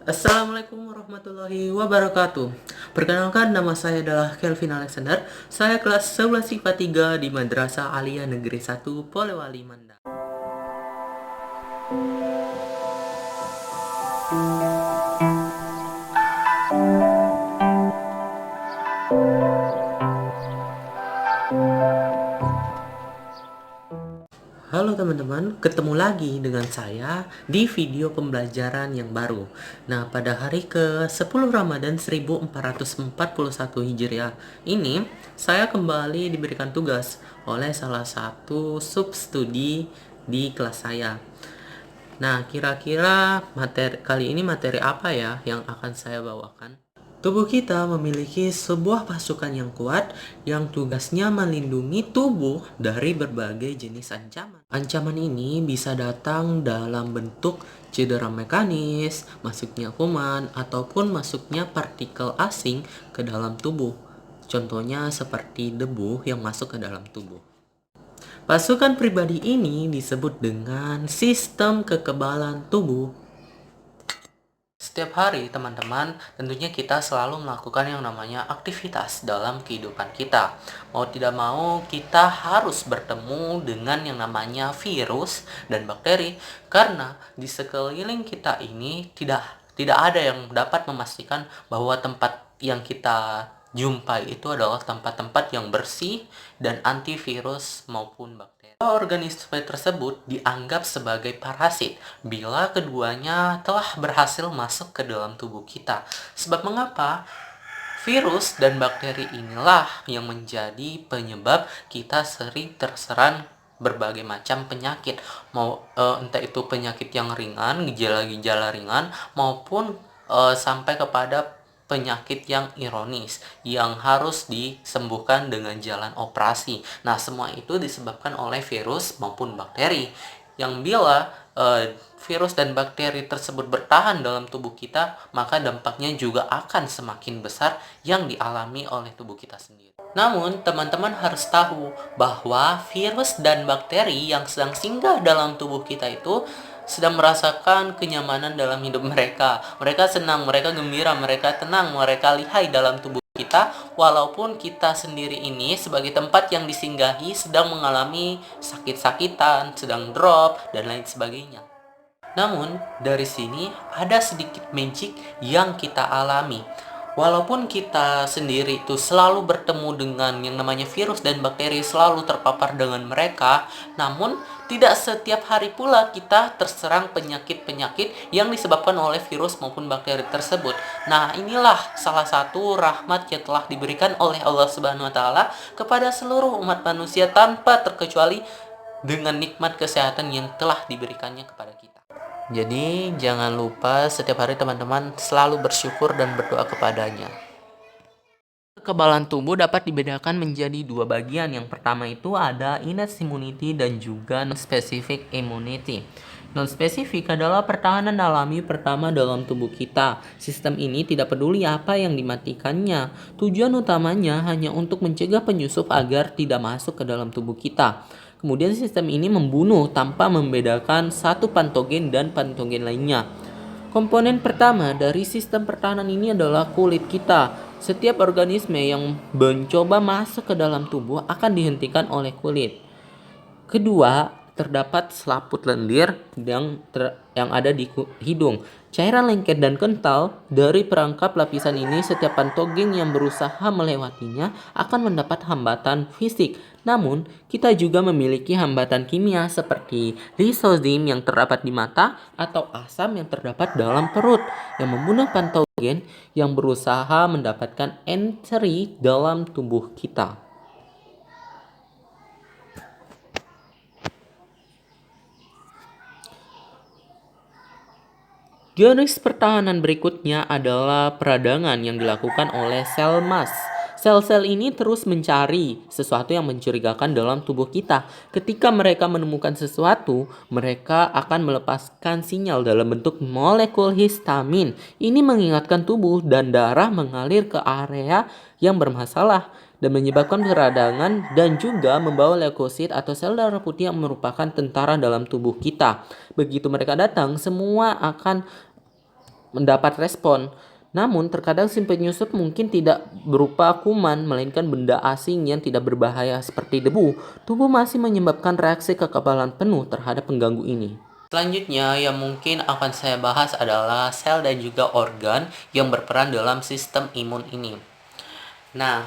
Assalamualaikum warahmatullahi wabarakatuh. Perkenalkan, nama saya adalah Kelvin Alexander. Saya kelas 11 IPA 3 di Madrasah Aliyah Negeri 1 Polewali Mandar. Halo teman-teman, ketemu lagi dengan saya di video pembelajaran yang baru. Nah, pada hari ke-10 Ramadan 1441 Hijriah ini, saya kembali diberikan tugas oleh salah satu substudi di kelas saya. Nah, kira-kira kali ini materi apa ya yang akan saya bawakan? Tubuh kita memiliki sebuah pasukan yang kuat yang tugasnya melindungi tubuh dari berbagai jenis ancaman. Ancaman ini bisa datang dalam bentuk cedera mekanis, masuknya kuman, ataupun masuknya partikel asing ke dalam tubuh. Contohnya seperti debu yang masuk ke dalam tubuh. Pasukan pribadi ini disebut dengan sistem kekebalan tubuh. Setiap hari, teman-teman, tentunya kita selalu melakukan yang namanya aktivitas dalam kehidupan kita. Mau tidak mau, kita harus bertemu dengan yang namanya virus dan bakteri, karena di sekeliling kita ini tidak ada yang dapat memastikan bahwa tempat yang kita jumpai itu adalah tempat-tempat yang bersih dan antivirus maupun bakteri. Organisme tersebut dianggap sebagai parasit bila keduanya telah berhasil masuk ke dalam tubuh kita. Sebab mengapa? Virus dan bakteri inilah yang menjadi penyebab kita sering terserang berbagai macam penyakit, entah itu penyakit yang ringan, gejala-gejala ringan, maupun sampai kepada penyakit yang ironis yang harus disembuhkan dengan jalan operasi. Nah, semua itu disebabkan oleh virus maupun bakteri. Yang bila virus dan bakteri tersebut bertahan dalam tubuh kita, maka dampaknya juga akan semakin besar yang dialami oleh tubuh kita sendiri. Namun, teman-teman harus tahu bahwa virus dan bakteri yang sedang singgah dalam tubuh kita itu sedang merasakan kenyamanan dalam hidup mereka. Mereka senang, mereka gembira, mereka tenang, mereka lihai dalam tubuh kita, walaupun kita sendiri ini sebagai tempat yang disinggahi sedang mengalami sakit-sakitan, sedang drop, dan lain sebagainya. Namun, dari sini ada sedikit magic yang kita alami. Walaupun kita sendiri itu selalu bertemu dengan yang namanya virus dan bakteri, selalu terpapar dengan mereka, namun tidak setiap hari pula kita terserang penyakit-penyakit yang disebabkan oleh virus maupun bakteri tersebut. Nah, inilah salah satu rahmat yang telah diberikan oleh Allah Subhanahu wa taala kepada seluruh umat manusia tanpa terkecuali dengan nikmat kesehatan yang telah diberikannya kepada kita. Jadi jangan lupa setiap hari teman-teman selalu bersyukur dan berdoa kepadanya. Kekebalan tubuh dapat dibedakan menjadi dua bagian. Yang pertama itu ada innate immunity dan juga non-specific immunity. Non-spesifik adalah pertahanan alami pertama dalam tubuh kita. Sistem ini tidak peduli apa yang dimatikannya. Tujuan utamanya hanya untuk mencegah penyusup agar tidak masuk ke dalam tubuh kita. Kemudian sistem ini membunuh tanpa membedakan satu patogen dan patogen lainnya. Komponen pertama dari sistem pertahanan ini adalah kulit kita. Setiap organisme yang mencoba masuk ke dalam tubuh akan dihentikan oleh kulit. Kedua, terdapat selaput lendir yang ada di hidung. Cairan lengket dan kental dari perangkap lapisan ini, setiap patogen yang berusaha melewatinya akan mendapat hambatan fisik. Namun, kita juga memiliki hambatan kimia seperti lisozim yang terdapat di mata atau asam yang terdapat dalam perut yang membunuh patogen yang berusaha mendapatkan entry dalam tubuh kita. Garis pertahanan berikutnya adalah peradangan yang dilakukan oleh sel emas. Sel-sel ini terus mencari sesuatu yang mencurigakan dalam tubuh kita. Ketika mereka menemukan sesuatu, mereka akan melepaskan sinyal dalam bentuk molekul histamin. Ini mengingatkan tubuh dan darah mengalir ke area yang bermasalah dan menyebabkan peradangan dan juga membawa leukosit atau sel darah putih yang merupakan tentara dalam tubuh kita. Begitu mereka datang, semua akan mendapat respon. Namun, terkadang si penyusup mungkin tidak berupa kuman, melainkan benda asing yang tidak berbahaya seperti debu. Tubuh masih menyebabkan reaksi kekebalan penuh terhadap pengganggu ini. Selanjutnya yang mungkin akan saya bahas adalah sel dan juga organ yang berperan dalam sistem imun ini. Nah,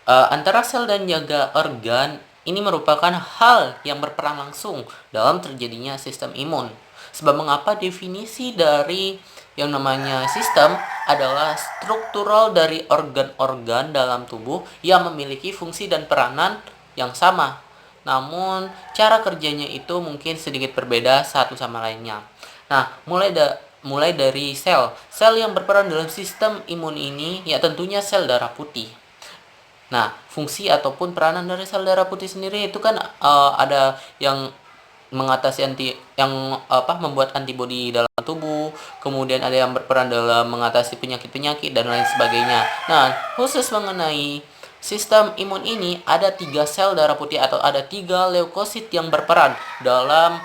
antara sel dan juga organ ini merupakan hal yang berperan langsung dalam terjadinya sistem imun. Sebab mengapa definisi dari yang namanya sistem adalah struktural dari organ-organ dalam tubuh yang memiliki fungsi dan peranan yang sama. Namun, cara kerjanya itu mungkin sedikit berbeda satu sama lainnya. Nah, mulai dari sel. Sel yang berperan dalam sistem imun ini ya tentunya sel darah putih. Nah, fungsi ataupun peranan dari sel darah putih sendiri itu kan ada yang mengatasi membuat antibodi dalam tubuh, kemudian ada yang berperan dalam mengatasi penyakit-penyakit dan lain sebagainya. Nah, khusus mengenai sistem imun ini ada 3 sel darah putih atau ada 3 leukosit yang berperan dalam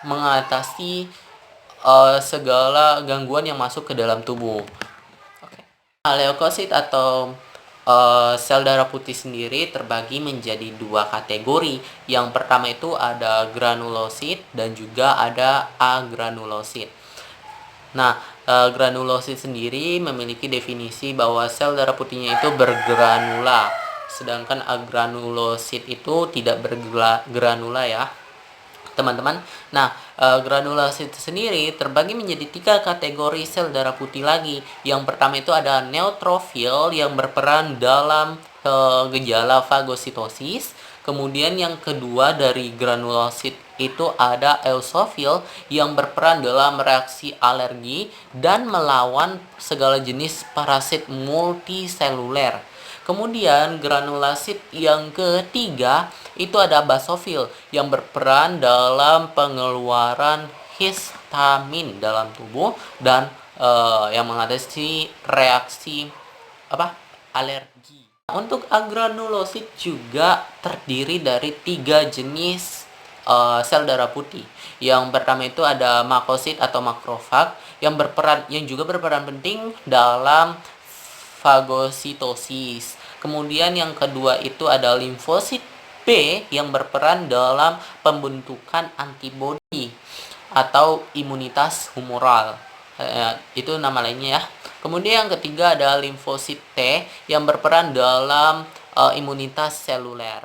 mengatasi segala gangguan yang masuk ke dalam tubuh. Nah, leukosit atau sel darah putih sendiri terbagi menjadi 2 kategori. Yang pertama itu ada granulosit dan juga ada agranulosit. Nah, granulosit sendiri memiliki definisi bahwa sel darah putihnya itu bergranula, sedangkan agranulosit itu tidak bergranula ya, teman-teman. Nah, granulasit sendiri terbagi menjadi 3 kategori sel darah putih lagi. Yang pertama itu ada neutrofil yang berperan dalam gejala fagositosis. Kemudian yang kedua dari granulosit itu ada eosofil yang berperan dalam reaksi alergi dan melawan segala jenis parasit multiseluler. Kemudian granulasit yang ketiga itu ada basofil yang berperan dalam pengeluaran histamin dalam tubuh dan yang mengatasi reaksi alergi. Untuk agranulosit juga terdiri dari 3 jenis sel darah putih. Yang pertama itu ada makosit atau makrofag yang juga berperan penting dalam fagositosis. Kemudian yang kedua itu ada limfosit B yang berperan dalam pembentukan antibodi atau imunitas humoral. Itu nama lainnya ya. Kemudian yang ketiga ada limfosit T yang berperan dalam imunitas seluler.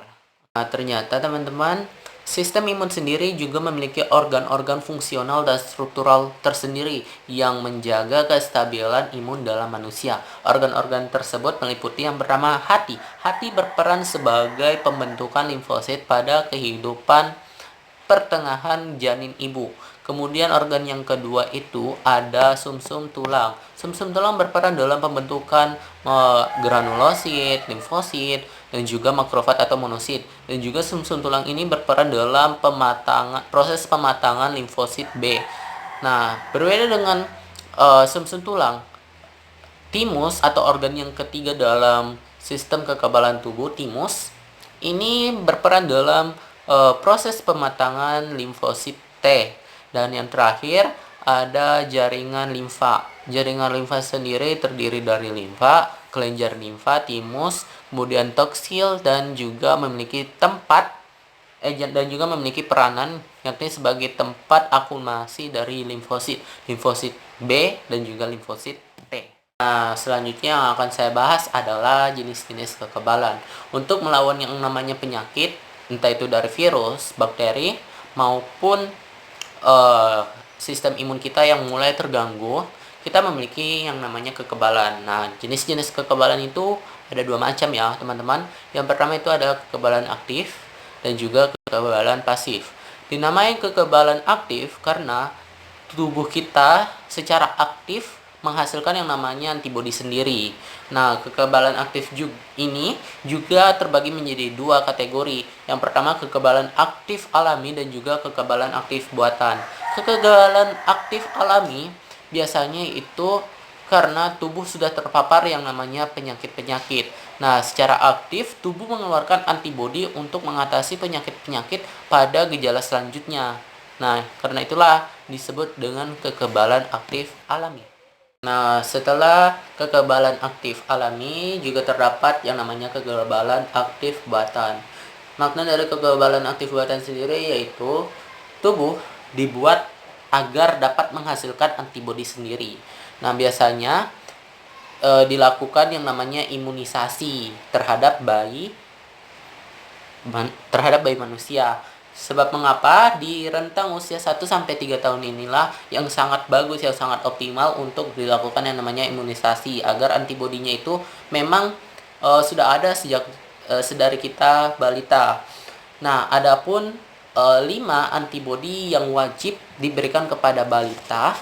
Nah, ternyata teman-teman, sistem imun sendiri juga memiliki organ-organ fungsional dan struktural tersendiri yang menjaga kestabilan imun dalam manusia. Organ-organ tersebut meliputi yang pertama hati. Hati berperan sebagai pembentukan limfosit pada kehidupan pertengahan janin ibu. Kemudian organ yang kedua itu ada sumsum tulang. Sumsum tulang berperan dalam pembentukan granulosit, limfosit, dan juga makrofag atau monosit. Dan juga sumsum tulang ini berperan dalam proses pematangan limfosit B. Nah, berbeda dengan sumsum tulang, timus atau organ yang ketiga dalam sistem kekebalan tubuh, timus, ini berperan dalam proses pematangan limfosit T. Dan yang terakhir ada jaringan limfa. Jaringan limfa sendiri terdiri dari limfa, kelenjar limfa, timus, kemudian toksil dan juga memiliki peranan yakni sebagai tempat akumulasi dari limfosit B dan juga limfosit T. Nah, selanjutnya yang akan saya bahas adalah jenis-jenis kekebalan. Untuk melawan yang namanya penyakit, entah itu dari virus, bakteri, maupun sistem imun kita yang mulai terganggu, kita memiliki yang namanya kekebalan. Nah, jenis-jenis kekebalan itu ada 2 macam ya, teman-teman. Yang pertama itu ada kekebalan aktif dan juga kekebalan pasif. Dinamai kekebalan aktif karena tubuh kita secara aktif menghasilkan yang namanya antibodi sendiri. Nah, kekebalan aktif ini juga terbagi menjadi 2 kategori. Yang pertama kekebalan aktif alami dan juga kekebalan aktif buatan. Kekebalan aktif alami biasanya itu karena tubuh sudah terpapar yang namanya penyakit-penyakit. Nah, secara aktif tubuh mengeluarkan antibodi untuk mengatasi penyakit-penyakit pada gejala selanjutnya. Nah, karena itulah disebut dengan kekebalan aktif alami. Nah, setelah kekebalan aktif alami juga terdapat yang namanya kekebalan aktif buatan. Makna dari kekebalan aktif buatan sendiri yaitu tubuh dibuat agar dapat menghasilkan antibodi sendiri. Nah, biasanya dilakukan yang namanya imunisasi terhadap bayi manusia. Sebab mengapa di rentang usia 1 sampai 3 tahun inilah yang sangat bagus, yang sangat optimal untuk dilakukan yang namanya imunisasi agar antibodinya itu memang sudah ada sejak sedari kita balita. Nah, adapun 5 antibodi yang wajib diberikan kepada balita,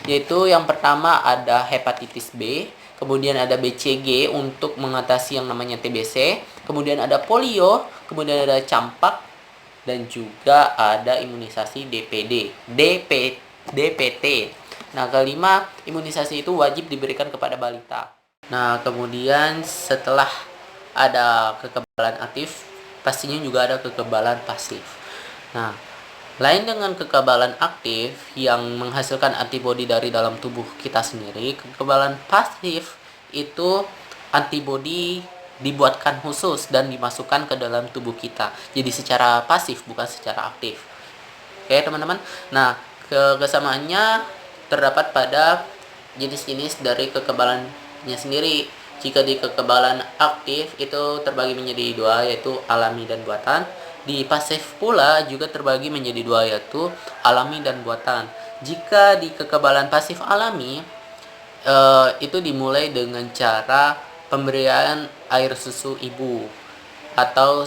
yaitu yang pertama ada hepatitis B, kemudian ada BCG untuk mengatasi yang namanya TBC, kemudian ada polio, kemudian ada campak, dan juga ada imunisasi DPT. Nah, kelima, imunisasi itu wajib diberikan kepada balita. Nah, kemudian setelah ada kekebalan aktif, pastinya juga ada kekebalan pasif. Nah, lain dengan kekebalan aktif yang menghasilkan antibodi dari dalam tubuh kita sendiri, kekebalan pasif itu antibodi dibuatkan khusus dan dimasukkan ke dalam tubuh kita. Jadi secara pasif, bukan secara aktif. Oke, teman-teman. Nah, kesamaannya terdapat pada jenis-jenis dari kekebalannya sendiri. Jika di kekebalan aktif itu terbagi menjadi dua, yaitu alami dan buatan. Di pasif pula juga terbagi menjadi dua, yaitu alami dan buatan. Jika di kekebalan pasif alami, itu dimulai dengan cara pemberian air susu ibu atau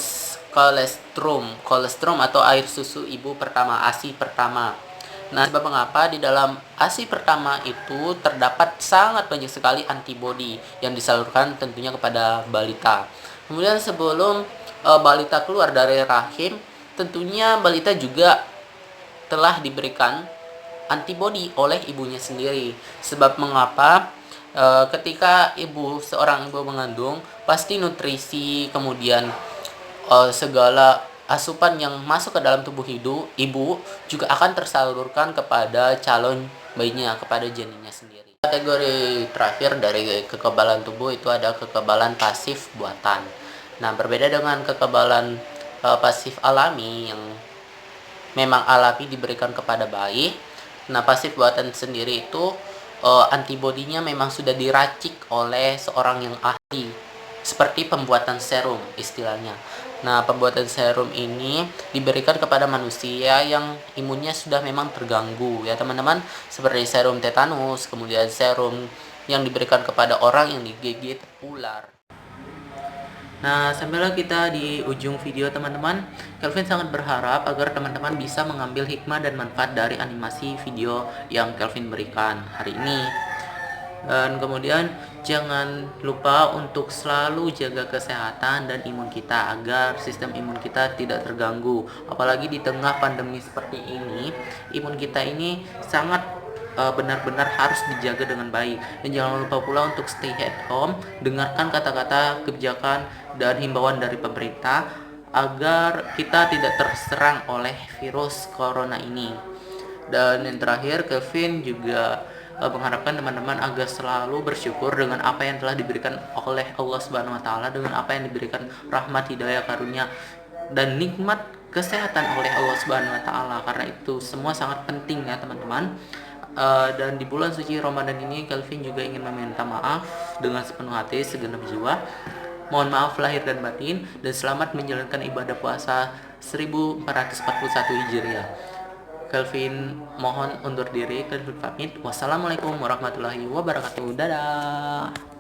kolestrum atau air susu ibu pertama, ASI pertama. Nah, sebab mengapa di dalam ASI pertama itu terdapat sangat banyak sekali antibodi yang disalurkan tentunya kepada balita. Kemudian sebelum balita keluar dari rahim, tentunya balita juga telah diberikan antibodi oleh ibunya sendiri. Sebab mengapa ketika seorang ibu mengandung, pasti nutrisi, kemudian segala asupan yang masuk ke dalam tubuh ibu juga akan tersalurkan kepada calon bayinya, kepada janinnya sendiri. Kategori terakhir dari kekebalan tubuh itu ada kekebalan pasif buatan. Nah, berbeda dengan kekebalan pasif alami yang memang alami diberikan kepada bayi. Nah, pasif buatan sendiri itu antibodinya memang sudah diracik oleh seorang yang ahli, seperti pembuatan serum istilahnya. Nah, pembuatan serum ini diberikan kepada manusia yang imunnya sudah memang terganggu ya teman-teman, seperti serum tetanus, kemudian serum yang diberikan kepada orang yang digigit ular. Nah, sampailah kita di ujung video teman-teman. Kelvin sangat berharap agar teman-teman bisa mengambil hikmah dan manfaat dari animasi video yang Kelvin berikan hari ini. Dan kemudian jangan lupa untuk selalu jaga kesehatan dan imun kita agar sistem imun kita tidak terganggu. Apalagi di tengah pandemi seperti ini, imun kita ini sangat benar-benar harus dijaga dengan baik. Dan jangan lupa pula untuk stay at home, dengarkan kata-kata kebijakan dan himbauan dari pemerintah agar kita tidak terserang oleh virus corona ini. Dan yang terakhir, Kevin juga mengharapkan teman-teman agar selalu bersyukur dengan apa yang telah diberikan oleh Allah Subhanahu wa taala, dengan apa yang diberikan rahmat, hidayah, karunia dan nikmat kesehatan oleh Allah Subhanahu wa taala, karena itu semua sangat penting ya teman-teman. Dan di bulan suci Ramadan ini Kelvin juga ingin meminta maaf dengan sepenuh hati, segenap jiwa. Mohon maaf lahir dan batin, dan selamat menjalankan ibadah puasa 1441 Hijriah. Kelvin mohon undur diri, Kelvin pamit. Wassalamualaikum warahmatullahi wabarakatuh. Dadah.